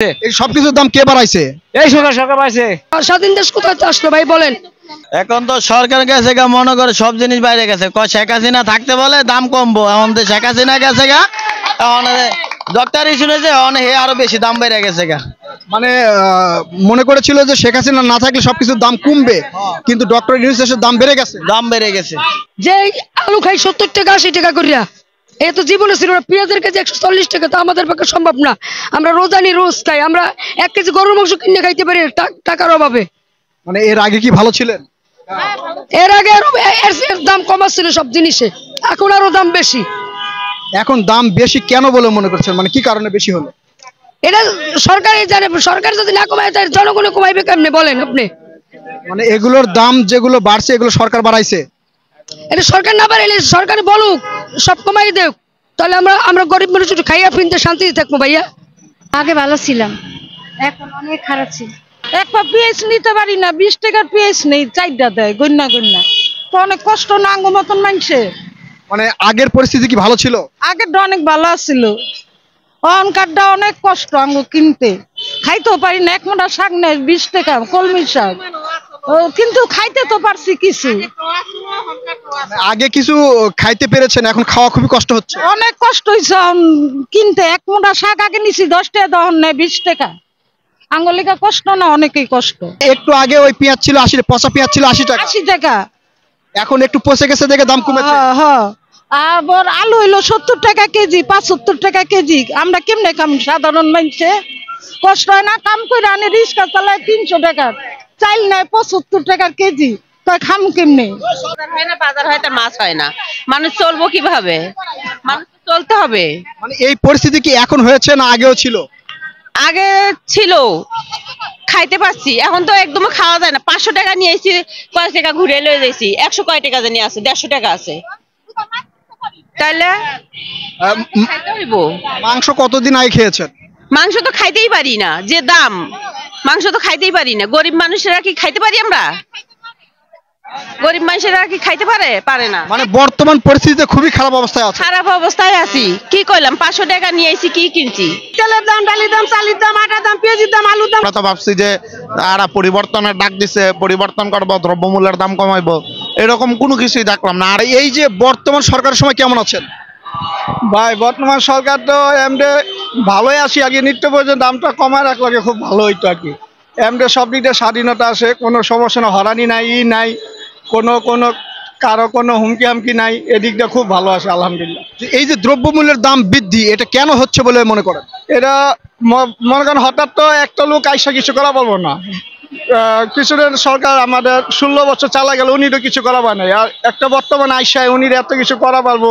এই সবকিছুর দাম কে বাড়াইছে? এই সরকার পাইছে। স্বাধীন দেশ কোথায় আসলো ভাই বলেন? এখন তো সরকার গেছে গা, মনে করে সব জিনিস বাইরে গেছে। শেখ হাসিনা থাকতে বলে দাম কমবো, এখন তো শেখ হাসিনা গেছে গা, এখন ডক্টরই শুনেছে আরো বেশি দাম বেড়ে গেছে গা। মানে মনে করেছিল যে শেখ হাসিনা না থাকলে সবকিছুর দাম কমবে, কিন্তু ডক্টর ইউনূস এসে দাম বেড়ে গেছে। দাম বেড়ে গেছে। যে আলু খাই 70 টাকা 80 টাকা করিয়া, এ তো জীবনে ছিল না। পেঁয়াজের কেজি 140 টাকা, তো আমাদের পক্ষে সম্ভব না। আমরা রোজানি রোজ খাই, আমরা 1 কেজি গরুর মাংস কিনে খাইতে পারি টাকার অভাবে। মানে এর আগে কি ভালো ছিলেন? এর আগে আরো এর দাম কম ছিল সব জিনিসে, এখন আরো দাম বেশি। এখন দাম বেশি কেন বলে মনে করছেন? মানে কি কারণে বেশি হলো? এটা সরকারই জানে। সরকার যদি না কমায় তাহলে জনগণে কমাইবে কেমনে বলেন আপনি? মানে এগুলোর দাম যেগুলো বাড়ছে এগুলো সরকার বাড়াইছে? এটা সরকার না বাড়াইলে সরকার বলুক সব কমাই দেখ, তাহলে আমরা গরিব মানুষ একটু খাইয়া পিনতে শান্তিতে থাকবো ভাইয়া। আগে ভালো ছিলাম, এখন অনেক খারাপ ছিল। এক পা পেঁয়াজ নিতে পারি না, 20 টাকার পেঁয়াজ নেই, 4টা দেয় গন্যা গন্যা। তো অনেক কষ্ট না আঙ্গ মতন মানুষের। মানে আগের পরিস্থিতি কি ভালো ছিল? আগেরটা অনেক ভালো আছিল, অনকারটা অনেক কষ্ট আঙ্গ কিনতে। খাইতেও পারি না, 1 মোটা শাক নেই 20 টাকা, কলমি শাক। কিন্তু খাইতে তো পারছি কিছু। আগে কিছু খাইতে পেরেছেন, এখন খাওয়া খুবই কষ্ট হচ্ছে। অনেক কষ্ট হয়েছে কিনতে। 1 মোটা শাক আগে নিছি 10 টাকা, দহন নেই 20 টাকা। আঙ্গলিকা কষ্ট না, অনেকেই কষ্ট। একটু আগে ওই পেঁয়াজ ছিল 80, পচা পেঁয়াজ ছিল 80 টাকা, 80 টাকা। এখন একটু পচে গেছে দেখে দাম কমেছে। আবার আলু হইলো 70 টাকা কেজি, 75 টাকা কেজি। আমরা কেমনে খাম? সাধারণ মানুষে কষ্ট হয় না? কাম করে আনে রিক্সা চালায় 300 টাকার, চাইল নেয় 75 টাকার কেজি। তাই খাম কেমনে? বাজার হয় না, মাছ হয় না, মানুষ চলবো কিভাবে? মানুষ চলতে হবে। মানে এই পরিস্থিতি কি এখন হয়েছে না আগেও ছিল? আগে ছিল, খাইতে পারছি, এখন তো একদম খাওয়া যায় না। 500 টাকা নিয়ে এসেছি, কয় টাকা ঘুরে লয়ে যাইছি, 100 কয় টাকা জানি আছে, 150 টাকা আছে। তাইলে খাইতে হইব। মাংস কতদিন আগে খেয়েছেন? মাংস তো খাইতেই পারি না, যে দাম মাংস তো খাইতেই পারি না। গরিব মানুষেরা কি খাইতে পারি? আমরা গরিব মানুষেরা কি খাইতে পারে না। মানে বর্তমান পরিস্থিতিতে খুবই খারাপ অবস্থায় আছে। খারাপ অবস্থায় আছি, কি কইলাম? 500 টাকা নিয়ে আইছি, কি কিনছি? তেলের দাম, ডালির দাম, চালের দাম, আটার দাম, পেঁয়াজের দাম, আলুর দাম। আমরা তো ভাবছি যে আরা পরিবর্তনের ডাক দিছে, পরিবর্তন করবো, দ্রব্যমূল্যের দাম কমাইবো, এরকম কোনো কিছুই দেখলাম না। আর এই যে বর্তমান সরকারের সময় কেমন আছেন? ভাই বর্তমান সরকার তো এমডে ভালোই আছি। আগে নিত্য প্রয়োজন দামটা কমায় রাখলে খুব ভালো হইতো আর কি। এমডে সব দিক দিয়ে স্বাধীনতা আছে, কোনো সমস্যা না, হরানি নাই, নাই কোনো কারো কোনো হুমকি হামকি নাই। এদিক দিয়ে খুব ভালো আছে আলহামদুলিল্লাহ। এই যে দ্রব্যমূল্যের দাম বৃদ্ধি, এটা কেন হচ্ছে বলে মনে করেন? এটা মনে করেন হঠাৎ তো একটা লোক আইসা কিছু করা বলবো না। কিছুদিন সরকার আমাদের 16 বছর চালা গেল, উনি তো কিছু করা পারে নাই। আর একটা বর্তমান আইসায় উনি এত কিছু করা পারবো,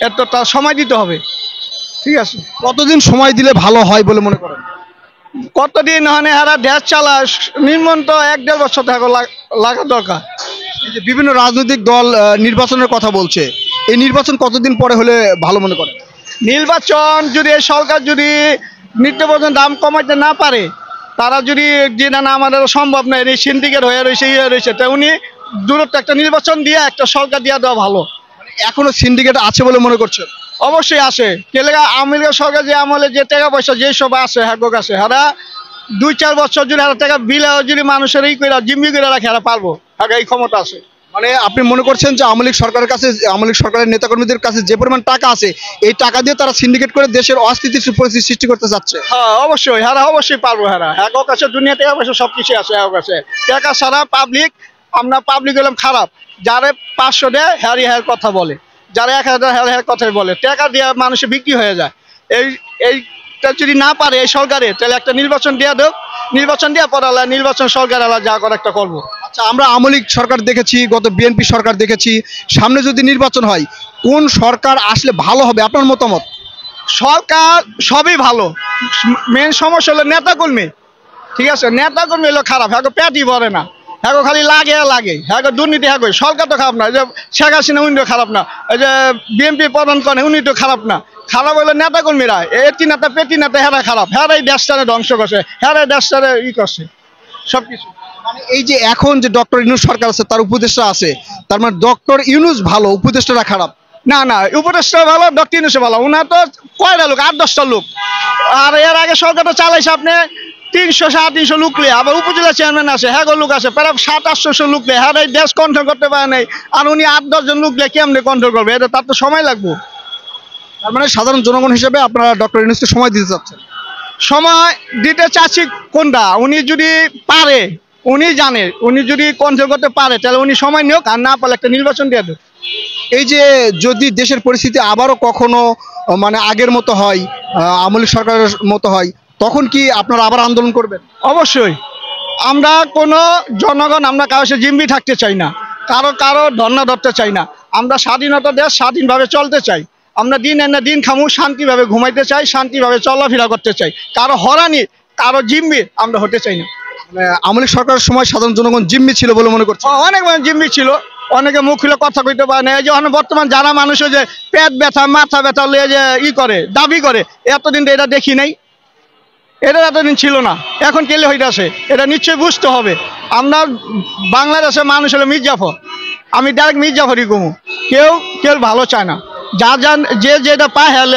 এত তার সময় দিতে হবে। ঠিক আছে, কতদিন সময় দিলে ভালো হয় বলে মনে করেন? কতদিন মানে হারা দেশ চালা নিম্ন তো 1-1.5 বছর লাগা দরকার। এই যে বিভিন্ন রাজনৈতিক দল নির্বাচনের কথা বলছে, এই নির্বাচন কতদিন পরে হলে ভালো মনে করেন? নির্বাচন যদি এই সরকার যদি নিত্য প্রয়োজন দাম কমাইতে না পারে, তারা যদি যে না আমাদের সম্ভব নয়, এই সিন্ডিকেট হয়ে রয়েছে, রয়েছে, তা উনি দূরত্ব একটা নির্বাচন দিয়ে একটা সরকার দিয়ে দেওয়া ভালো। এখনো সিন্ডিকেট আছে বলে মনে করছেন? অবশ্যই আসে। কেলেগা আওয়ামী লীগের সরকার যে আমলে যে টাকা পয়সা যে সব আসে হ্যাগো কাছে, হারা 2-4 বছর যদি হারা টাকা বিলে যদি মানুষের এই করে জিম্মি করে রাখে, হারা পারবো, হাগা এই ক্ষমতা আছে। মানে আপনি মনে করছেন যে আওয়ামী লীগ সরকারের কাছে, আওয়ামী লীগ সরকারের নেতাকর্মীদের কাছে যে পরিমাণ টাকা আছে, এই টাকা দিয়ে তারা সিন্ডিকেট করে দেশের অস্থিতিশীল পরিস্থিতি সৃষ্টি করতে চাচ্ছে? হ্যাঁ অবশ্যই, হারা অবশ্যই পারবো। হারা হ্যাগো কাছে দুনিয়া টাকা পয়সা সব কিছু আছে হ্যাগো কাছে। টাকা ছাড়া পাবলিক, আমরা পাবলিক হলাম খারাপ। যারে 500 দেয় হ্যারি হ্যার কথা বলে, যারা 1000 হ্যার কথাই বলে, টাকা দিয়ে মানুষে বিক্রি হয়ে যায়। এইটা যদি না পারে এই সরকারে, তাহলে একটা নির্বাচন দিয়ে দেব, নির্বাচন দিয়ে পড়ালা নির্বাচন সরকার আলা যা করে একটা করবো। আচ্ছা, আমরা আওয়ামী লীগ সরকার দেখেছি, গত বিএনপি সরকার দেখেছি, সামনে যদি নির্বাচন হয় কোন সরকার আসলে ভালো হবে আপনার মতামত? সরকার সবই ভালো, মেন সমস্যা হলো নেতাকর্মী। ঠিক আছে, নেতাকর্মী হলো খারাপ, হ্যাঁ পেটই ভরে না, হ্যাঁ খালি লাগে, হ্যাঁ দুর্নীতি, হ্যাঁ সরকার তো খারাপ না, এই যে শেখ হাসিনা উনি তো খারাপ না, এই যে বিএনপি প্রধান করে উনি তো খারাপ না। খারাপ হলো নেতাকর্মীরা, এটি নেতা পেটি নেতা, হ্যাঁ খারাপ, হ্যাঁ এই দেশটারে ধ্বংস করছে, হ্যাঁ এই দেশটারে করছে সবকিছু। মানে এই যে এখন যে ডক্টর ইউনূস সরকার আছে, তার উপদেষ্টা আছে, তার মানে ডক্টর ইউনূস ভালো, উপদেষ্টারা খারাপ? না না, উপদেষ্টা ভালো, ডক্টর ইউনূস ভালো। ওনার তো কয়টা লোক, 8-10টা লোক। আর এর আগে সরকারটা চালাইছে আপনি 300-350 লোক নিয়ে, আবার উপজেলা চেয়ারম্যান আছে, হ্যাঁ লোক আছে প্রায় 700-800 লোক নিয়ে, হ্যাঁ এই দেশ কন্ট্রোল করতে পারে নাই। আর উনি 8-10 জন লোক নিয়ে কেমনে কন্ট্রোল করবে? এটা তার তো সময় লাগবে। তার মানে সাধারণ জনগণ হিসেবে আপনারা ডক্টর ইউনূসকে সময় দিতে চাচ্ছেন? সময় দিতে চাচ্ছি কোনটা, উনি যদি পারে, উনি জানে, উনি যদি কন্ট্রোল করতে পারে তাহলে উনি সময় নিয়োগ, আর না পারলে একটা নির্বাচন দিয়ে দেবে। এই যে যদি দেশের পরিস্থিতি আবারও কখনো মানে আগের মতো হয়, আওয়ামী লীগ সরকারের মতো হয়, তখন কি আপনারা আবার আন্দোলন করবেন? অবশ্যই। আমরা কোনো জনগণ, আমরা কারো সে জিম্মি থাকতে চাই না, কারো ধর্ণা ধরতে চাই না। আমরা স্বাধীনতা দেশ, স্বাধীনভাবে চলতে চাই। আমরা দিন এনে দিন খামু, শান্তিভাবে ঘুমাইতে চাই, শান্তিভাবে চলাফেরা করতে চাই। কারো হরানি, কারো জিম্মি আমরা হতে চাই না। মানে আওয়ামী লীগ সরকারের সময় সাধারণ জনগণ জিম্মি ছিল বলে মনে করছে? অনেক জিম্মি ছিল, অনেকে মুখ খুলে কথা কইতে পারে না। এই যে বর্তমান যারা মানুষ যে পেট ব্যথা, মাথা ব্যথা লিয়ে যে করে, দাবি করে, এতদিন তো এটা দেখি নাই, এটা এতদিন ছিল না, এখন কেলে হইতাছে, এটা নিশ্চয়ই বুঝতে হবে। আমরা বাংলাদেশের মানুষ হলো মির্জাফর, আমি ডাইরেক্ট মির্জাফরই কমু। কেউ ভালো চায় না। যে যেটা পায় হ্যাঁ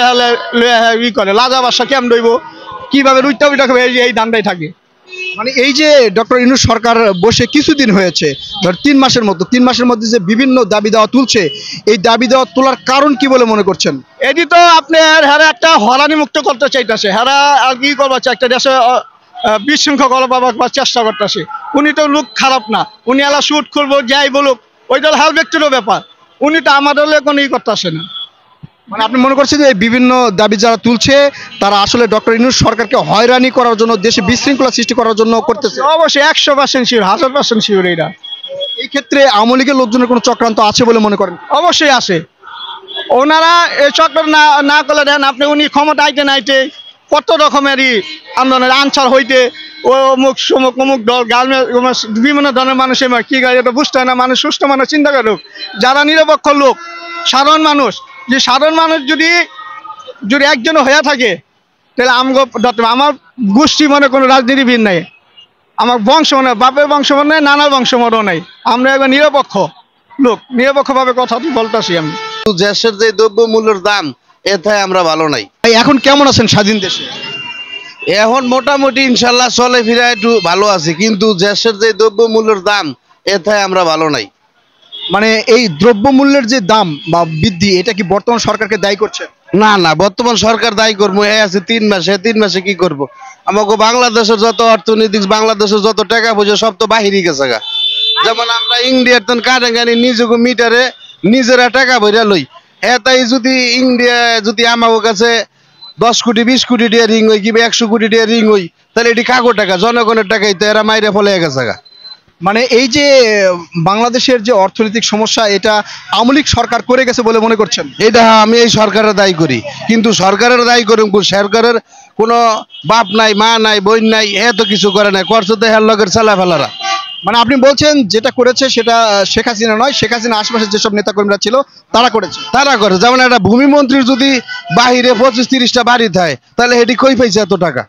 করে লাজা বাসা কেমন রইব, কিভাবে রুইটা খাবে, এই ধান্দাই থাকে। মানে এই যে ডক্টর ইউনূস সরকার বসে কিছুদিন হয়েছে, ধর 3 মাসের মতো, 3 মাসের মধ্যে যে বিভিন্ন দাবি দেওয়া তুলছে, এই দাবি দেওয়া তোলার কারণ কি বলে মনে করছেন? এটি তো আপনার হ্যাঁ একটা হরানি মুক্ত করতে চাইতেছে, হ্যাঁ আর কি করবা, একটা দেশে বিশৃঙ্খল করবার চেষ্টা করতেছে। উনি তো লোক খারাপ না, উনি এলা শুট করবো যাই বলুক, ওইটা হ্যাঁ ব্যক্তিরও ব্যাপার। উনি তো আমাদের কোনো ই করতেছে না। মানে আপনি মনে করছেন যে এই বিভিন্ন দাবি যারা তুলছে তারা আসলে ডক্টর ইউনূস সরকারকে হয়রানি করার জন্য, দেশে বিশৃঙ্খলা সৃষ্টি করার জন্য করতেছে? অবশ্যই 100% শিওর, 1000% শিওর। এইটা এই ক্ষেত্রে আওয়ামী লীগের লোকজনের কোনো চক্রান্ত আছে বলে মনে করেন? অবশ্যই আছে। ওনারা এই চক্র না করলে দেন আপনি, উনি ক্ষমতা আইতে কত রকমেরই আন্দোলনের আনসার হইতে, ও অমুক দল বিভিন্ন ধরনের মানুষ কি এটা বুঝতে হয় না। মানুষ সুস্থ মানুষ চিন্তা করুক, যারা নিরপেক্ষ লোক, সাধারণ মানুষ, যে সাধারণ মানুষ যদি একজন হয়ে থাকে তাহলে আমার গোষ্ঠী মনে কোনো রাজনীতিবিদ নাই, আমার বংশ মনে, বাপের বংশ মনে নাই, নানার বংশ মনেও নাই। আমরা একবার নিরপেক্ষ লোক, নিরপেক্ষভাবে কথা বলতেছি আমি। দেশের যে দ্রব্য মূল্যের দাম, এথায় আমরা ভালো নাই। এখন কেমন আছেন স্বাধীন দেশে? এখন মোটামুটি ইনশাল্লাহ চলে ফিরে একটু ভালো আছি, কিন্তু দেশের যে দ্রব্য মূল্যের দাম, এথায় আমরা ভালো নাই। মানে এই দ্রব্যমূল্যের যে দাম বা বৃদ্ধি, এটা কি বর্তমান সরকারকে দায়ী করছে? না না, বর্তমান সরকার দায়ী করবো। এই আছে 3 মাসে, 3 মাসে কি করব? আমাকে বাংলাদেশের যত অর্থনীতি, বাংলাদেশের যত টাকা পয়সা সব তো বাহিরে গেছে গা। যেমন আমরা ইন্ডিয়ার তন কাটে গানি নিজেকে মিটারে নিজেরা টাকা ভরে লই, হ্যাঁ তাই যদি ইন্ডিয়া যদি আমার কাছে 10 কোটি 20 কোটি টাকা রিং হই, কিংবা 100 কোটি টাকা রিং হই, তাহলে এটি কাগজ টাকা, জনগণের টাকাই তো এরা মাইরে ফলে গেছে গা। মানে এই যে বাংলাদেশের যে অর্থনৈতিক সমস্যা, এটা আওয়ামী লীগ সরকার করে গেছে বলে মনে করছেন? এটা আমি এই সরকারের দায়ী করি, কিন্তু সরকারের দায়ী করুন, সরকারের কোনো বাপ নাই, মা নাই, বোন নাই, এত কিছু করে নাই, করছে তো হের লগের চালা ফেলারা। মানে আপনি বলছেন যেটা করেছে সেটা শেখ হাসিনা নয়, শেখ হাসিনা আশেপাশে যেসব নেতাকর্মীরা ছিল তারা করেছে। তারা করে, যেমন একটা ভূমি মন্ত্রীর যদি বাহিরে 25-30টা বাড়ি থাকে, তাহলে এটি কই পাইছে এত টাকা?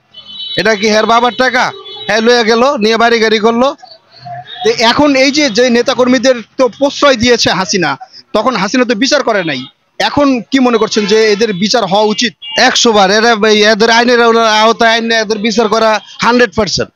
এটা কি হের বাবার টাকা? হ্যাঁ লইয়া গেল, নিয়ে বাড়ি গাড়ি করলো। এখন এই যে নেতাকর্মীদের তো প্রশ্রয় দিয়েছে হাসিনা, তখন হাসিনা তো বিচার করে নাই। এখন কি মনে করছেন যে এদের বিচার হওয়া উচিত? 100 বার। এদের আইনের আওতায় আইনে এদের বিচার করা 100%।